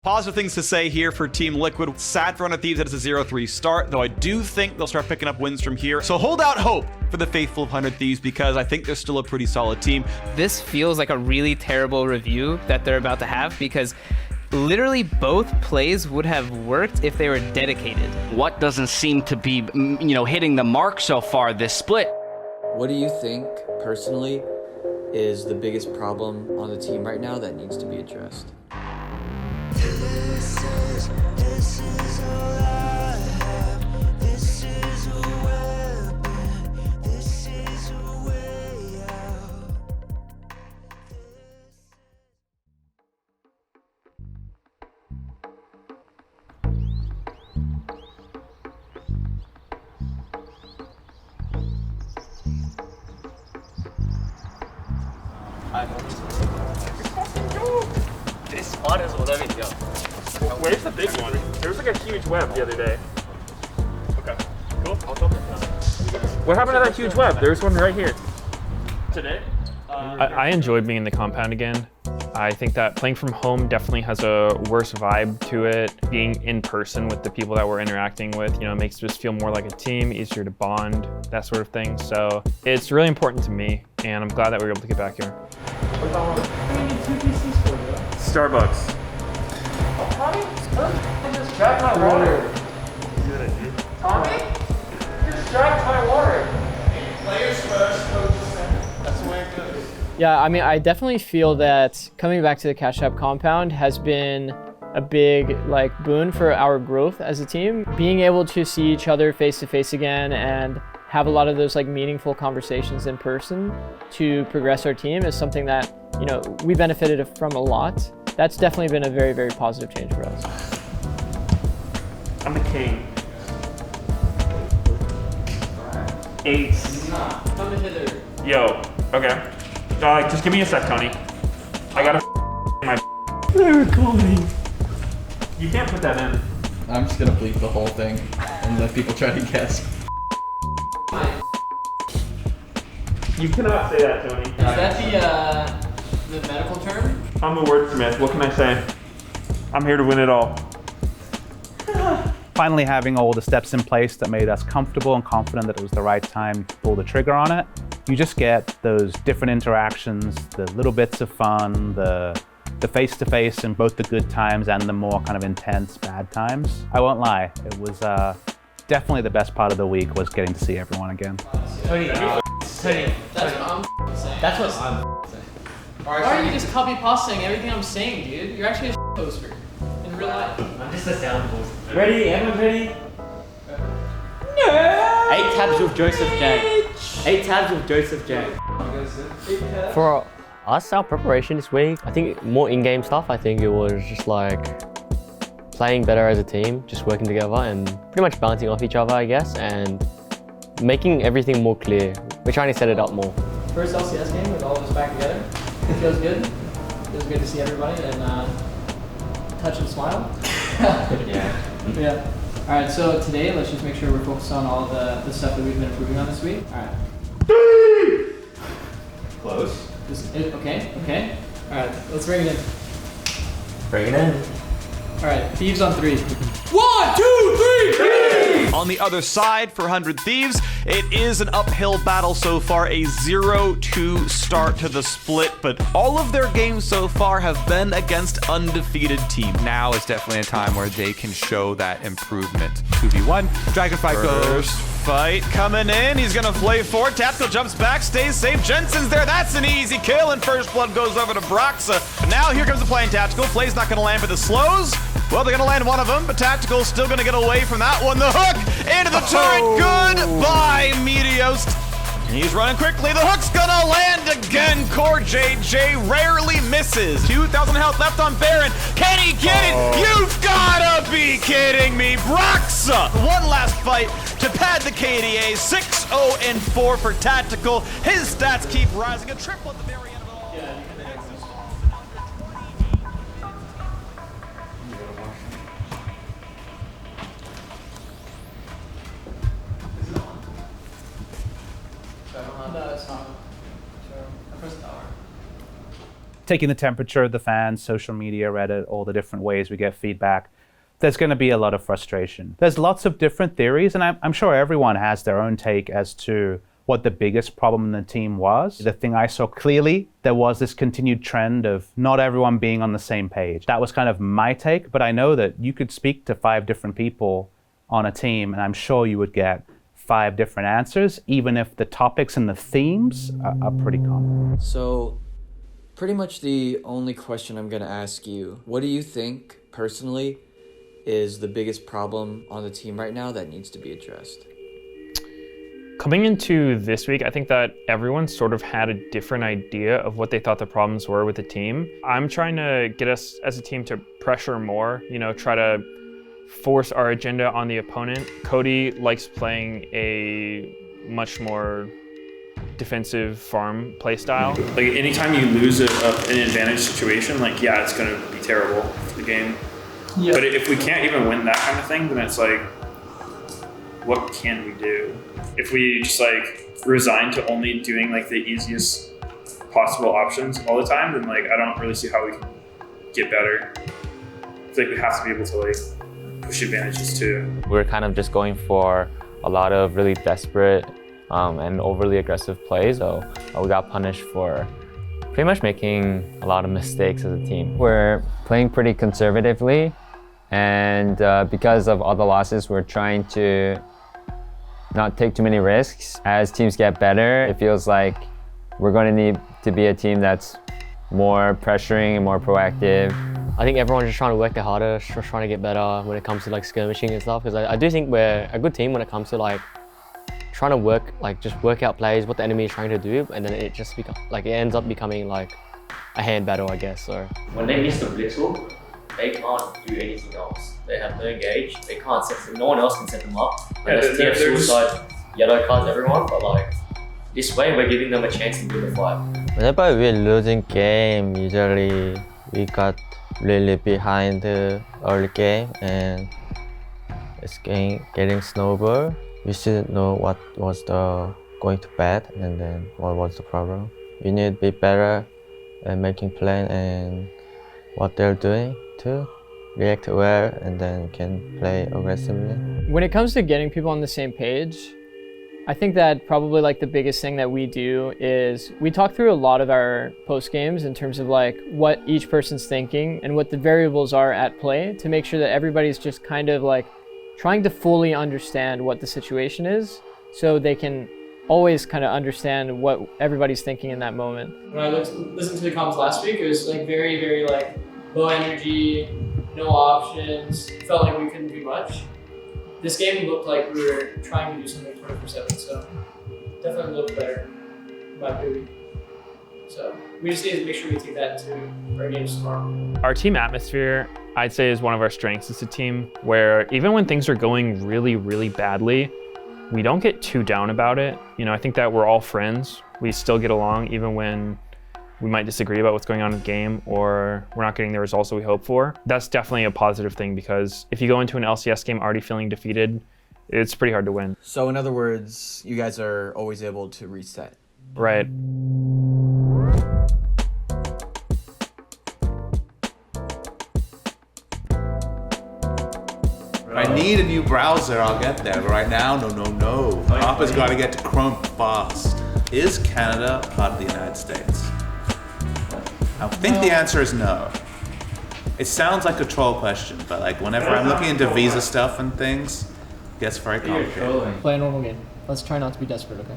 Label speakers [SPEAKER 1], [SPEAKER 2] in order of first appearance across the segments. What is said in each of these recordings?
[SPEAKER 1] Positive things to say here for Team Liquid. Sad for 100 Thieves that it's a 0-3 start, though I do think they'll start picking up wins from here. So hold out hope for the faithful of 100 Thieves because I think they're still a pretty solid team.
[SPEAKER 2] This feels like a really terrible review that they're about to have because literally both plays would have worked if they were dedicated.
[SPEAKER 3] What doesn't seem to be, hitting the mark so far this split?
[SPEAKER 4] What do you think, personally, is the biggest problem on the team right now that needs to be addressed?
[SPEAKER 5] This is all I have. This is a weapon. This is a way out.
[SPEAKER 6] This spot is what I mean, yo. Where's the big one? There was like a huge web the other day. Okay, cool. I'll come. What happened to that huge web? There's one right here. Today?
[SPEAKER 7] I enjoyed being in the compound again. I think that playing from home definitely has a worse vibe to it. Being in person with the people that we're interacting with, makes us feel more like a team, easier to bond, that sort of thing. So it's really important to me, and I'm glad that we were able to get back here.
[SPEAKER 6] Starbucks.
[SPEAKER 8] Tommy? I just drank my water. Tommy? You just drank my water. Players first, coaches second. That's the way it goes.
[SPEAKER 9] Yeah, I mean, I definitely feel that coming back to the Cash App compound has been a big boon for our growth as a team. Being able to see each other face to face again and have a lot of those meaningful conversations in person to progress our team is something that, we benefited from a lot. That's definitely been a very, very positive change for us.
[SPEAKER 6] I'm the king. Ace.
[SPEAKER 9] Come hither.
[SPEAKER 6] Yo, okay. Just give me a sec, Tony. I gotta my recording. You can't put that in.
[SPEAKER 4] I'm just gonna bleep the whole thing and let people try to guess.
[SPEAKER 6] You cannot say that, Tony.
[SPEAKER 9] Is that the medical term?
[SPEAKER 6] I'm a wordsmith. What can I say? I'm here to win it all.
[SPEAKER 10] Finally having all the steps in place that made us comfortable and confident that it was the right time to pull the trigger on it. You just get those different interactions, the little bits of fun, the face-to-face in both the good times and the more kind of intense bad times. I won't lie, it was definitely the best part of the week was getting to see everyone again.
[SPEAKER 9] Tony, that's what I'm saying. That's what I'm saying. Why are you just copy-pasting everything I'm saying, dude? You're actually a poster in real life.
[SPEAKER 6] I'm just a soundboard. Ready? Everyone ready?
[SPEAKER 9] No!
[SPEAKER 4] 8 tabs with Joseph J. 8 tabs with Joseph J.
[SPEAKER 11] For us, our preparation this week, I think more in-game stuff. I think it was just playing better as a team, just working together and pretty much bouncing off each other, I guess, and making everything more clear. We're trying to set it up more.
[SPEAKER 9] First LCS game with all of us back together. It feels good. Feels good to see everybody and touch and smile. Yeah. All right, so today, let's just make sure we're focused on all the stuff that we've been improving on this week. All right.
[SPEAKER 6] Close.
[SPEAKER 9] Okay. All right, let's bring it in.
[SPEAKER 6] Bring it in.
[SPEAKER 9] All right, Thieves on 3. 1, 2, 3, Thieves!
[SPEAKER 1] On the other side for 100 Thieves, it is an uphill battle so far, a 0-2 start to the split, but all of their games so far have been against undefeated teams. Now is definitely a time where they can show that improvement. 2v1, Dragonfly goes. Fight coming in, he's gonna play forward, Tactical jumps back, stays safe, Jensen's there, that's an easy kill, and first blood goes over to Broxa. Now here comes the play in Tactical, play's not gonna land for the slows. Well, they're gonna land one of them, but Tactical's still gonna get away from that one. The hook into the turret, goodbye, Meteost. He's running quickly, the hook's gonna land again. Core JJ rarely misses. 2,000 health left on Baron. Can he get it? You've gotta be kidding me. Broxa, one last fight to pad the KDA. 6-0-4 for Tactical. His stats keep rising, a triple at the very end of it all.
[SPEAKER 9] No, it's not. Sure. I pressed power.
[SPEAKER 10] taking the temperature of the fans, social media, Reddit, all the different ways we get feedback, there's going to be a lot of frustration. There's lots of different theories, and I'm sure everyone has their own take as to what the biggest problem in the team was. The thing I saw clearly, there was this continued trend of not everyone being on the same page. That was kind of my take, but I know that you could speak to 5 different people on a team, and I'm sure you would get 5 different answers, even if the topics and the themes are pretty common.
[SPEAKER 4] So, pretty much the only question I'm going to ask you, what do you think, personally, is the biggest problem on the team right now that needs to be addressed?
[SPEAKER 7] Coming into this week, I think that everyone sort of had a different idea of what they thought the problems were with the team. I'm trying to get us as a team to pressure more, try to force our agenda on the opponent. Cody likes playing a much more defensive farm play style.
[SPEAKER 6] Like anytime you lose an advantage situation, it's going to be terrible for the game. Yeah. But if we can't even win that kind of thing, then it's like, what can we do? If we just resign to only doing the easiest possible options all the time, then I don't really see how we can get better. I feel like we have to be able to push advantages too.
[SPEAKER 12] We're kind of just going for a lot of really desperate and overly aggressive plays, so we got punished for pretty much making a lot of mistakes as a team.
[SPEAKER 13] We're playing pretty conservatively, and because of all the losses, we're trying to not take too many risks. As teams get better, it feels like we're going to need to be a team that's more pressuring and more proactive.
[SPEAKER 11] I think everyone's just trying to work harder, just trying to get better when it comes to skirmishing and stuff, because I do think we're a good team when it comes to trying to work, just work out plays, what the enemy is trying to do, and then it just it ends up becoming a hand battle, I guess. So
[SPEAKER 14] when they miss the blitz hook, they can't do anything else. They have no gauge. They can't set them. No one else can set them up. Unless Team Suicide yellow cards everyone, but this way we're giving them a chance to win the fight.
[SPEAKER 12] Whenever we're losing game, usually we got really behind the early game and it's getting snowball. We still know what was going to bad and then what was the problem. We need to be better at making plan and what they're doing too. React well and then can play aggressively.
[SPEAKER 9] When it comes to getting people on the same page, I think that probably the biggest thing that we do is we talk through a lot of our post games in terms of what each person's thinking and what the variables are at play to make sure that everybody's just kind of trying to fully understand what the situation is so they can always kind of understand what everybody's thinking in that moment.
[SPEAKER 15] When I listened to the comments last week, it was very, very low energy, no options, felt like we couldn't do much. This game looked like we were trying to do something 24/7, so definitely looked better, in my opinion. So we just need to make sure we take that to our games tomorrow.
[SPEAKER 7] Our team atmosphere, I'd say, is one of our strengths as a team, where even when things are going really, really badly, we don't get too down about it. I think that we're all friends. We still get along even when we might disagree about what's going on in the game or we're not getting the results that we hope for. That's definitely a positive thing, because if you go into an LCS game already feeling defeated, it's pretty hard to win.
[SPEAKER 4] So in other words, you guys are always able to reset.
[SPEAKER 7] Right.
[SPEAKER 16] I need a new browser, I'll get there. But right now, no. Papa's got to get to Chrome fast. Is Canada part of the United States? I think the answer is no. It sounds like a troll question, but whenever I'm looking into visa stuff and things, it gets very complicated.
[SPEAKER 9] Play a normal game. Let's try not to be desperate, okay?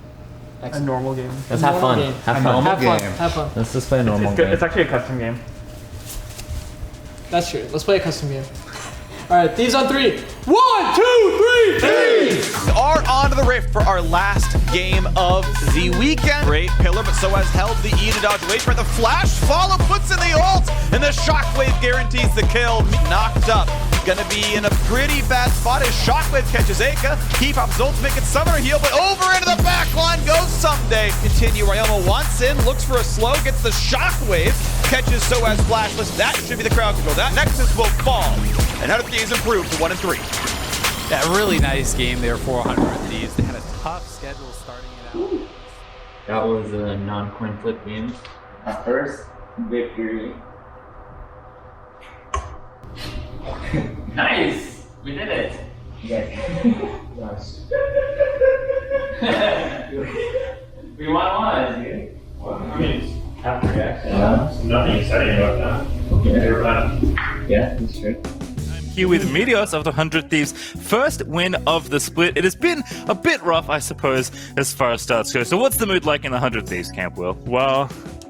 [SPEAKER 7] Excellent. A normal game.
[SPEAKER 11] Let's have fun.
[SPEAKER 9] Have fun.
[SPEAKER 13] Let's just play a normal game.
[SPEAKER 6] It's actually a custom game.
[SPEAKER 9] That's true. Let's play a custom game. All right, Thieves on 3. 1, 2, 3, Thieves!
[SPEAKER 1] Are onto the rift for our last game of the weekend. Great pillar, but so has held the E to dodge away from it. The flash follow puts in the ult, and the shockwave guarantees the kill. Knocked up. Gonna be in a pretty bad spot as Shockwave catches Aka. He pops ultimate, gets summoner heal, but over into the back line goes Someday. Continue, Ryomo wants in, looks for a slow, gets the Shockwave, catches so as Flash. Listen, that should be the crowd control. That Nexus will fall. And how did Thieves improve to 1 and 3?
[SPEAKER 17] Yeah, really nice game there for 100 Thieves. They had a tough schedule starting it out.
[SPEAKER 14] That was a non-coin flip game at first. victory. Nice! We did it! Nice. We won dude.
[SPEAKER 6] Well, I mean, it's half reaction.
[SPEAKER 14] Yeah.
[SPEAKER 6] Nothing exciting about that.
[SPEAKER 14] Yeah, that's true.
[SPEAKER 18] Here with Meteos of the 100 Thieves, first win of the split. It has been a bit rough, I suppose, as far as starts go. So what's the mood like in the 100 Thieves camp, Will?
[SPEAKER 7] Well,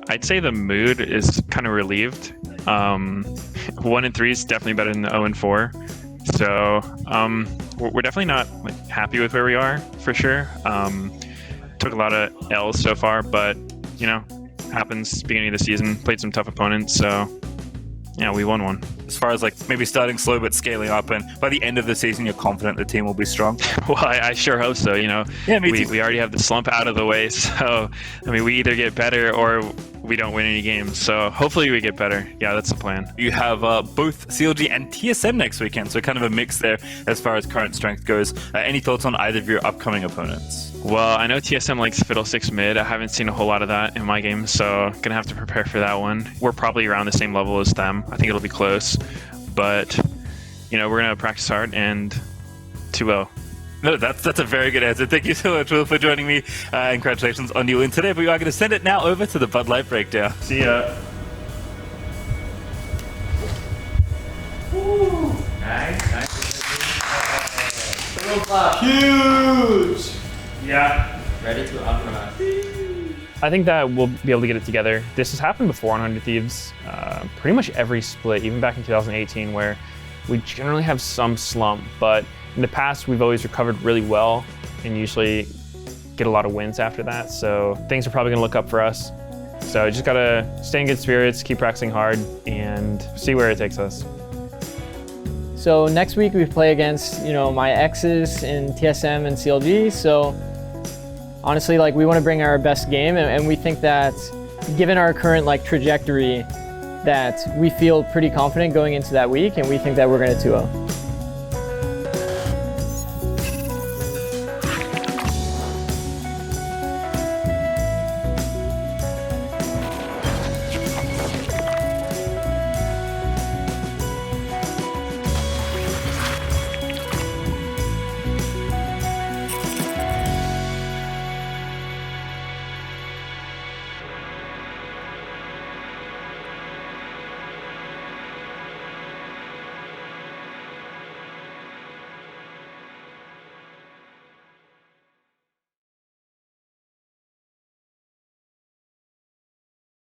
[SPEAKER 7] I'd say the mood is kind of relieved. 1-3 is definitely better than 0-4. So we're definitely not like happy with where we are, for sure. Took a lot of L's so far, but you know, happens beginning of the season. Played some tough opponents, so yeah, we won one.
[SPEAKER 18] As far as like maybe starting slow but scaling up, and by the end of the season, you're confident the team will be strong.
[SPEAKER 7] Well, I sure hope so. You know,
[SPEAKER 18] yeah, me too.
[SPEAKER 7] We already have the slump out of the way, so I mean, we either get better or we don't win any games. So hopefully we get better. Yeah, that's the plan.
[SPEAKER 18] You have both CLG and TSM next weekend, so kind of a mix there as far as current strength goes. Any thoughts on either of your upcoming opponents?
[SPEAKER 7] Well, I know TSM likes Fiddlesticks mid. I haven't seen a whole lot of that in my game, so gonna have to prepare for that one. We're probably around the same level as them. I think it'll be close, but you know, we're gonna practice hard and 2-0.
[SPEAKER 18] No, that's a very good answer. Thank you so much, Will, for joining me, and congratulations on you win today. But we are going to send it now over to the Bud Light breakdown.
[SPEAKER 6] See ya.
[SPEAKER 18] Woo.
[SPEAKER 6] Nice.
[SPEAKER 15] Huge!
[SPEAKER 6] Yeah.
[SPEAKER 14] Ready to uprise.
[SPEAKER 7] I think that we'll be able to get it together. This has happened before on 100 Thieves. Pretty much every split, even back in 2018, where we generally have some slump, but in the past, we've always recovered really well and usually get a lot of wins after that. So things are probably gonna look up for us. So just gotta stay in good spirits, keep practicing hard, and see where it takes us.
[SPEAKER 9] So next week we play against, you know, my exes in TSM and CLG. So honestly, like, we want to bring our best game, and we think that given our current like trajectory, that we feel pretty confident going into that week, and we think that we're going to 2-0.